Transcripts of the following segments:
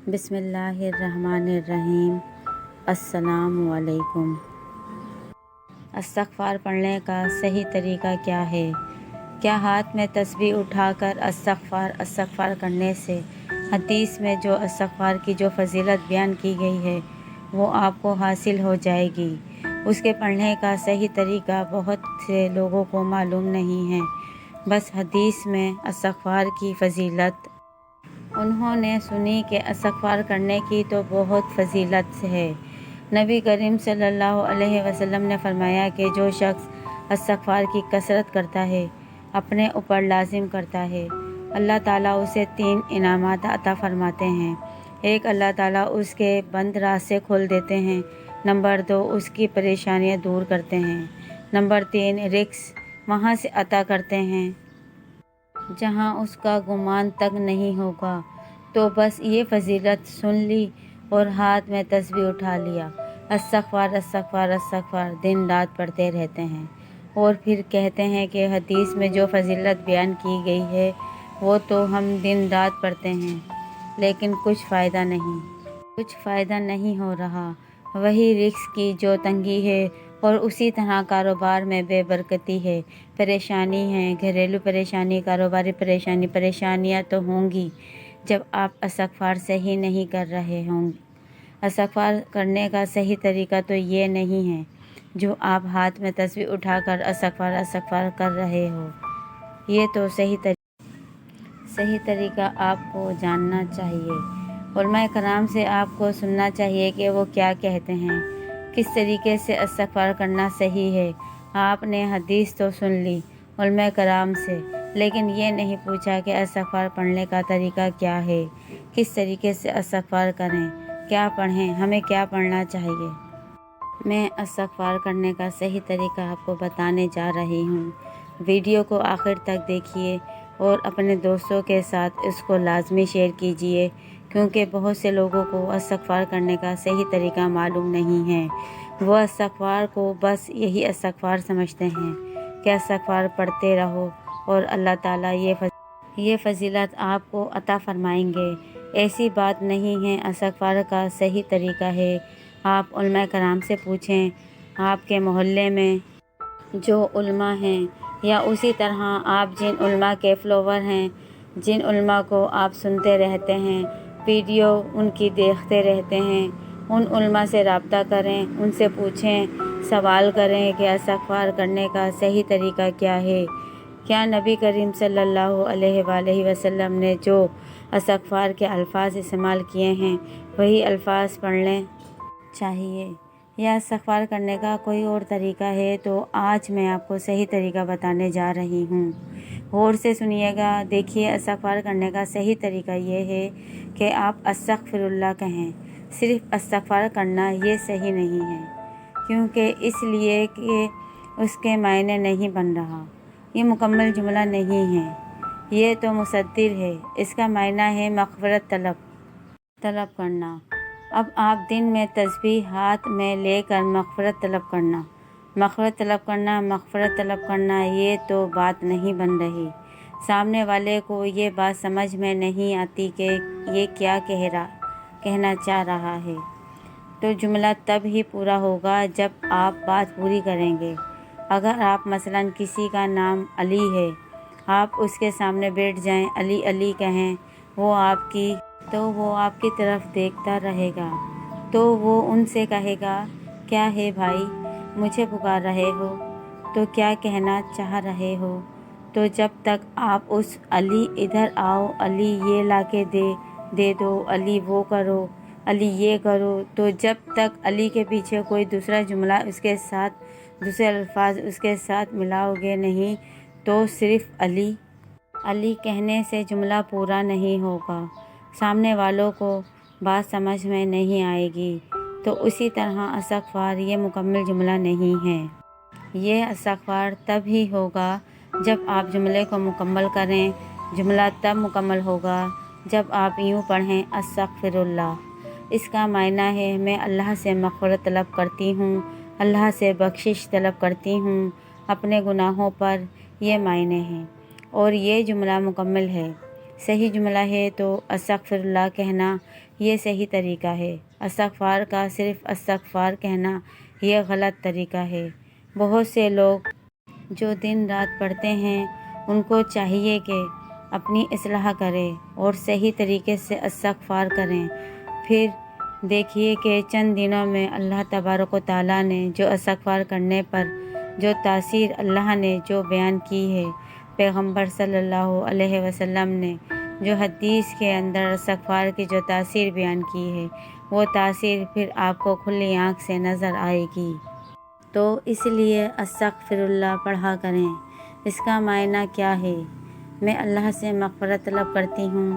بسم اللہ الرحمن الرحیم۔ السلام علیکم۔ استغفار پڑھنے کا صحیح طریقہ کیا ہے؟ کیا ہاتھ میں تسبیح اٹھا کر استغفار کرنے سے حدیث میں جو استغفار کی جو فضیلت بیان کی گئی ہے وہ آپ کو حاصل ہو جائے گی؟ اس کے پڑھنے کا صحیح طریقہ بہت سے لوگوں کو معلوم نہیں ہے، بس حدیث میں استغفار کی فضیلت انہوں نے سنی کہ استغفار کرنے کی تو بہت فضیلت ہے۔ نبی کریم صلی اللہ علیہ وسلم نے فرمایا کہ جو شخص استغفار کی کثرت کرتا ہے، اپنے اوپر لازم کرتا ہے، اللہ تعالیٰ اسے 3 انعامات عطا فرماتے ہیں۔ ایک، اللہ تعالیٰ اس کے بند راستے کھول دیتے ہیں۔ نمبر 2، اس کی پریشانیاں دور کرتے ہیں۔ نمبر 3، رزق وہاں سے عطا کرتے ہیں جہاں اس کا گمان تک نہیں ہوگا۔ تو بس یہ فضیلت سن لی اور ہاتھ میں تسبیح اٹھا لیا، استغفار استغفار استغفار دن رات پڑھتے رہتے ہیں، اور پھر کہتے ہیں کہ حدیث میں جو فضیلت بیان کی گئی ہے وہ تو ہم دن رات پڑھتے ہیں، لیکن کچھ فائدہ نہیں ہو رہا۔ وہی رزق کی جو تنگی ہے، اور اسی طرح کاروبار میں بے برکتی ہے، پریشانی ہے، گھریلو پریشانی، کاروباری پریشانیاں تو ہوں گی جب آپ استغفار صحیح نہیں کر رہے ہوں گے۔ استغفار کرنے کا صحیح طریقہ تو یہ نہیں ہے جو آپ ہاتھ میں تسبیح اٹھا کر استغفار کر رہے ہو۔ یہ تو صحیح طریقہ آپ کو جاننا چاہیے۔ علماء کرام سے آپ کو سننا چاہیے کہ وہ کیا کہتے ہیں، کس طریقے سے استغفار کرنا صحیح ہے۔ آپ نے حدیث تو سن لی علماء کرام سے، لیکن یہ نہیں پوچھا کہ استغفار پڑھنے کا طریقہ کیا ہے، کس طریقے سے استغفار کریں، کیا پڑھیں، ہمیں کیا پڑھنا چاہیے۔ میں استغفار کرنے کا صحیح طریقہ آپ کو بتانے جا رہی ہوں۔ ویڈیو کو آخر تک دیکھیے اور اپنے دوستوں کے ساتھ اس کو لازمی شیئر کیجیے، کیونکہ بہت سے لوگوں کو استغفار کرنے کا صحیح طریقہ معلوم نہیں ہے۔ وہ استغفار کو بس یہی استغفار سمجھتے ہیں کہ استغفار پڑھتے رہو اور اللہ تعالیٰ یہ فضیلت آپ کو عطا فرمائیں گے۔ ایسی بات نہیں ہے۔ استغفار کا صحیح طریقہ ہے، آپ علماء کرام سے پوچھیں، آپ کے محلے میں جو علماء ہیں، یا اسی طرح آپ جن علماء کے فالوور ہیں، جن علماء کو آپ سنتے رہتے ہیں، ویڈیو ان کی دیکھتے رہتے ہیں، ان علماء سے رابطہ کریں، ان سے پوچھیں، سوال کریں کہ استغفار کرنے کا صحیح طریقہ کیا ہے۔ کیا نبی کریم صلی اللہ علیہ وآلہ وسلم نے جو استغفار کے الفاظ استعمال کیے ہیں وہی الفاظ پڑھنے چاہیے، یا استغفار کرنے کا کوئی اور طریقہ ہے؟ تو آج میں آپ کو صحیح طریقہ بتانے جا رہی ہوں، غور سے سنیے گا۔ دیکھیے، استغفار کرنے کا صحیح طریقہ یہ ہے کہ آپ استغفر اللہ کہیں۔ صرف استغفار کرنا یہ صحیح نہیں ہے، کیونکہ اس لیے کہ اس کے معنی نہیں بن رہا، یہ مکمل جملہ نہیں ہے، یہ تو مصدر ہے۔ اس کا معنی ہے مغفرت طلب کرنا۔ اب آپ دن میں تسبیح ہاتھ میں لے کر مغفرت طلب کرنا، یہ تو بات نہیں بن رہی۔ سامنے والے کو یہ بات سمجھ میں نہیں آتی کہ یہ کیا کہنا چاہ رہا ہے۔ تو جملہ تب ہی پورا ہوگا جب آپ بات پوری کریں گے۔ اگر آپ مثلاً کسی کا نام علی ہے، آپ اس کے سامنے بیٹھ جائیں، علی علی کہیں، وہ آپ کی طرف دیکھتا رہے گا، تو وہ ان سے کہے گا، کیا ہے بھائی، مجھے پکار رہے ہو؟ تو کیا کہنا چاہ رہے ہو؟ تو جب تک آپ اس علی ادھر آؤ، علی یہ لا کے دے دو، علی وہ کرو، علی یہ کرو، تو جب تک علی کے پیچھے کوئی دوسرا جملہ اس کے ساتھ، دوسرے الفاظ اس کے ساتھ ملاؤ گے نہیں، تو صرف علی کہنے سے جملہ پورا نہیں ہوگا، سامنے والوں کو بات سمجھ میں نہیں آئے گی۔ تو اسی طرح استغفار یہ مکمل جملہ نہیں ہے۔ یہ استغفار تب ہی ہوگا جب آپ جملے کو مکمل کریں۔ جملہ تب مکمل ہوگا جب آپ یوں پڑھیں، استغفر اللہ۔ اس کا معنی ہے میں اللہ سے مغفرت طلب کرتی ہوں، اللہ سے بخشش طلب کرتی ہوں اپنے گناہوں پر، یہ معنی ہے، اور یہ جملہ مکمل ہے۔ صحیح جملہ ہے تو استغفر اللہ کہنا یہ صحیح طریقہ ہے۔ استغفار کا صرف استغفار کہنا یہ غلط طریقہ ہے۔ بہت سے لوگ جو دن رات پڑھتے ہیں ان کو چاہیے کہ اپنی اصلاح کریں اور صحیح طریقے سے استغفار کریں۔ پھر دیکھیے کہ چند دنوں میں اللہ تبارک و تعالیٰ نے جو استغفار کرنے پر جو تاثیر اللہ نے جو بیان کی ہے، پیغمبر صلی اللہ علیہ وسلم نے جو حدیث کے اندر استغفار کی جو تاثیر بیان کی ہے، وہ تاثیر پھر آپ کو کھلی آنکھ سے نظر آئے گی۔ تو اس لیے استغفر اللہ پڑھا کریں۔ اس کا معنی کیا ہے؟ میں اللہ سے مغفرت طلب کرتی ہوں،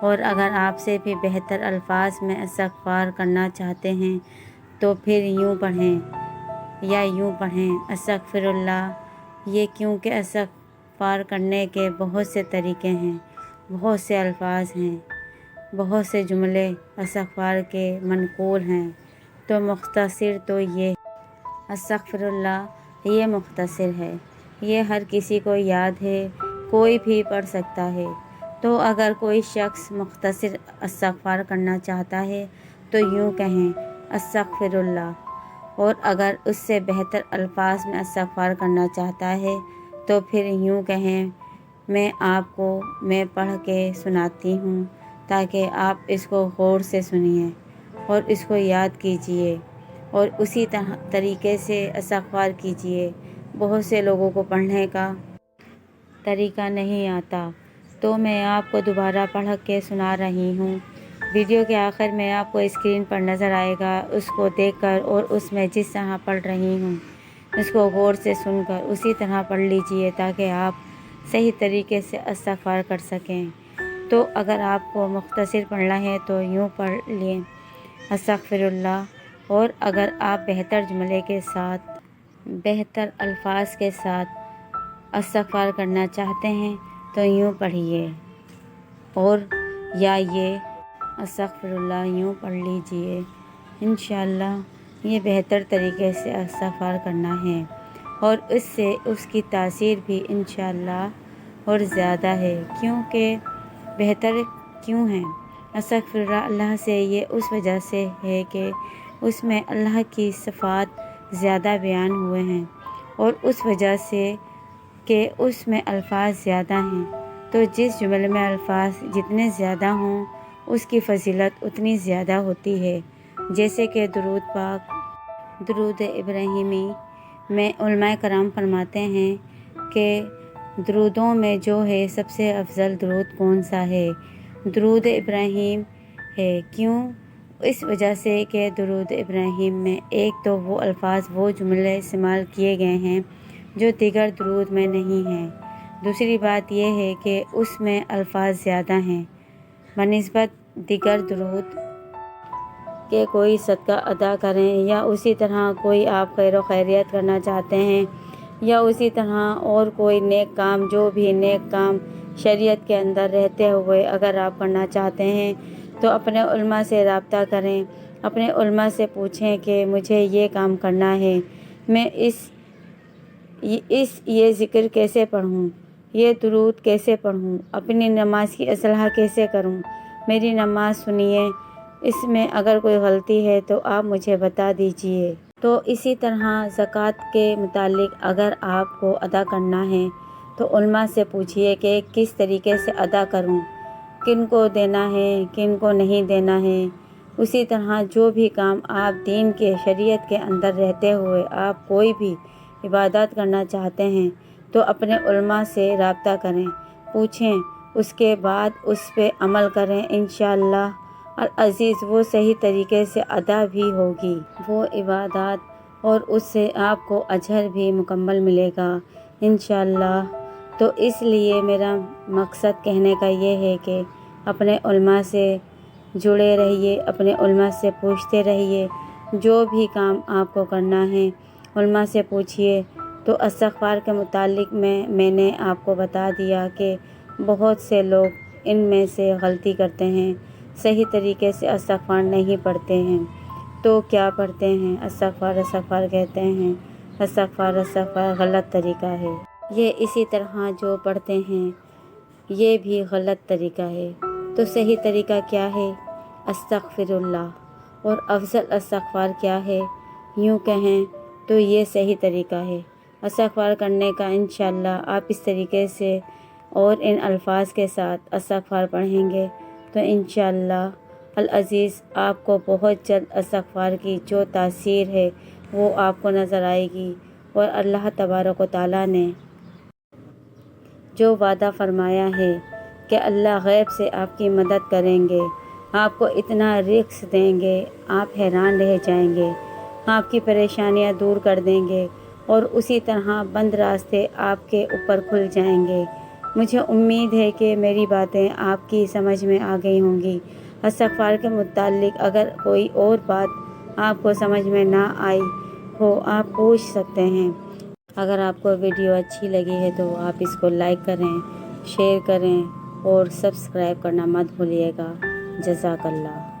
اور اگر آپ سے بھی بہتر الفاظ میں استغفار کرنا چاہتے ہیں تو پھر یوں پڑھیں یا یوں پڑھیں استغفر اللہ۔ یہ کیونکہ استغفار کرنے کے بہت سے طریقے ہیں، بہت سے الفاظ ہیں، بہت سے جملے استغفار کے منقول ہیں، تو مختصر تو یہ استغفر اللہ یہ مختصر ہے، یہ ہر کسی کو یاد ہے، کوئی بھی پڑھ سکتا ہے۔ تو اگر کوئی شخص مختصر استغفار کرنا چاہتا ہے تو یوں کہیں استغفر اللہ، اور اگر اس سے بہتر الفاظ میں استغفار کرنا چاہتا ہے تو پھر یوں کہیں۔ میں پڑھ کے سناتی ہوں تاکہ آپ اس کو غور سے سنیے اور اس کو یاد کیجئے اور اسی طریقے سے استغفار کیجئے۔ بہت سے لوگوں کو پڑھنے کا طریقہ نہیں آتا، تو میں آپ کو دوبارہ پڑھ کے سنا رہی ہوں۔ ویڈیو کے آخر میں آپ کو اسکرین پر نظر آئے گا، اس کو دیکھ کر اور اس میں جس طرح پڑھ رہی ہوں اس کو غور سے سن کر اسی طرح پڑھ لیجئے تاکہ آپ صحیح طریقے سے استغفار کر سکیں۔ تو اگر آپ کو مختصر پڑھنا ہے تو یوں پڑھ لیں استغفر اللہ، اور اگر آپ بہتر جملے کے ساتھ بہتر الفاظ کے ساتھ استغفار کرنا چاہتے ہیں تو یوں پڑھیے، اور یا یہ استغفر اللہ یوں پڑھ لیجئے۔ انشاءاللہ یہ بہتر طریقے سے استغفار کرنا ہے، اور اس سے اس کی تاثیر بھی انشاءاللہ اور زیادہ ہے۔ کیونکہ بہتر کیوں ہے استغفر اللہ سے؟ یہ اس وجہ سے ہے کہ اس میں اللہ کی صفات زیادہ بیان ہوئے ہیں، اور اس وجہ سے کہ اس میں الفاظ زیادہ ہیں، تو جس جملے میں الفاظ جتنے زیادہ ہوں اس کی فضیلت اتنی زیادہ ہوتی ہے۔ جیسے کہ درود پاک، درود ابراہیمی میں علماء کرام فرماتے ہیں کہ درودوں میں جو ہے سب سے افضل درود کون سا ہے؟ درود ابراہیم ہے۔ کیوں؟ اس وجہ سے کہ درود ابراہیم میں ایک تو وہ الفاظ وہ جملے استعمال کیے گئے ہیں جو دیگر درود میں نہیں ہیں۔ دوسری بات یہ ہے کہ اس میں الفاظ زیادہ ہیں بنسبت دیگر درود کہ کوئی صدقہ ادا کریں، یا اسی طرح کوئی آپ خیر و خیریت کرنا چاہتے ہیں، یا اسی طرح اور کوئی نیک کام، جو بھی نیک کام شریعت کے اندر رہتے ہوئے اگر آپ کرنا چاہتے ہیں تو اپنے علماء سے رابطہ کریں، اپنے علماء سے پوچھیں کہ مجھے یہ کام کرنا ہے، میں یہ ذکر کیسے پڑھوں، یہ درود کیسے پڑھوں، اپنی نماز کی اصلاح کیسے کروں، میری نماز سنیے، اس میں اگر کوئی غلطی ہے تو آپ مجھے بتا دیجئے۔ تو اسی طرح زکوٰۃ کے متعلق اگر آپ کو ادا کرنا ہے تو علماء سے پوچھئے کہ کس طریقے سے ادا کروں، کن کو دینا ہے، کن کو نہیں دینا ہے۔ اسی طرح جو بھی کام آپ دین کے شریعت کے اندر رہتے ہوئے آپ کوئی بھی عبادات کرنا چاہتے ہیں تو اپنے علماء سے رابطہ کریں، پوچھیں، اس کے بعد اس پہ عمل کریں، انشاءاللہ العزیز وہ صحیح طریقے سے ادا بھی ہوگی وہ عبادات، اور اس سے آپ کو اجر بھی مکمل ملے گا انشاءاللہ۔ تو اس لیے میرا مقصد کہنے کا یہ ہے کہ اپنے علماء سے جڑے رہیے، اپنے علماء سے پوچھتے رہیے، جو بھی کام آپ کو کرنا ہے علماء سے پوچھئے۔ تو استغفار کے متعلق میں نے آپ کو بتا دیا کہ بہت سے لوگ ان میں سے غلطی کرتے ہیں، صحیح طریقے سے استغفار نہیں پڑھتے ہیں۔ تو کیا پڑھتے ہیں؟ استغفار کہتے ہیں۔ استغفار غلط طریقہ ہے۔ یہ اسی طرح جو پڑھتے ہیں یہ بھی غلط طریقہ ہے۔ تو صحیح طریقہ کیا ہے؟ استغفر اللہ۔ اور افضل استغفار کیا ہے؟ یوں کہیں تو یہ صحیح طریقہ ہے استغفار کرنے کا۔ انشاءاللہ آپ اس طریقے سے اور ان الفاظ کے ساتھ استغفار پڑھیں گے تو انشاءاللہ العزیز آپ کو بہت جلد استغفار کی جو تاثیر ہے وہ آپ کو نظر آئے گی، اور اللہ تبارک و تعالیٰ نے جو وعدہ فرمایا ہے کہ اللہ غیب سے آپ کی مدد کریں گے، آپ کو اتنا رزق دیں گے، آپ حیران رہ جائیں گے، آپ کی پریشانیاں دور کر دیں گے، اور اسی طرح بند راستے آپ کے اوپر کھل جائیں گے۔ مجھے امید ہے کہ میری باتیں آپ کی سمجھ میں آ گئی ہوں گی۔ استغفار کے متعلق اگر کوئی اور بات آپ کو سمجھ میں نہ آئی ہو آپ پوچھ سکتے ہیں۔ اگر آپ کو ویڈیو اچھی لگی ہے تو آپ اس کو لائک کریں، شیئر کریں اور سبسکرائب کرنا مت بھولیے گا۔ جزاک اللہ۔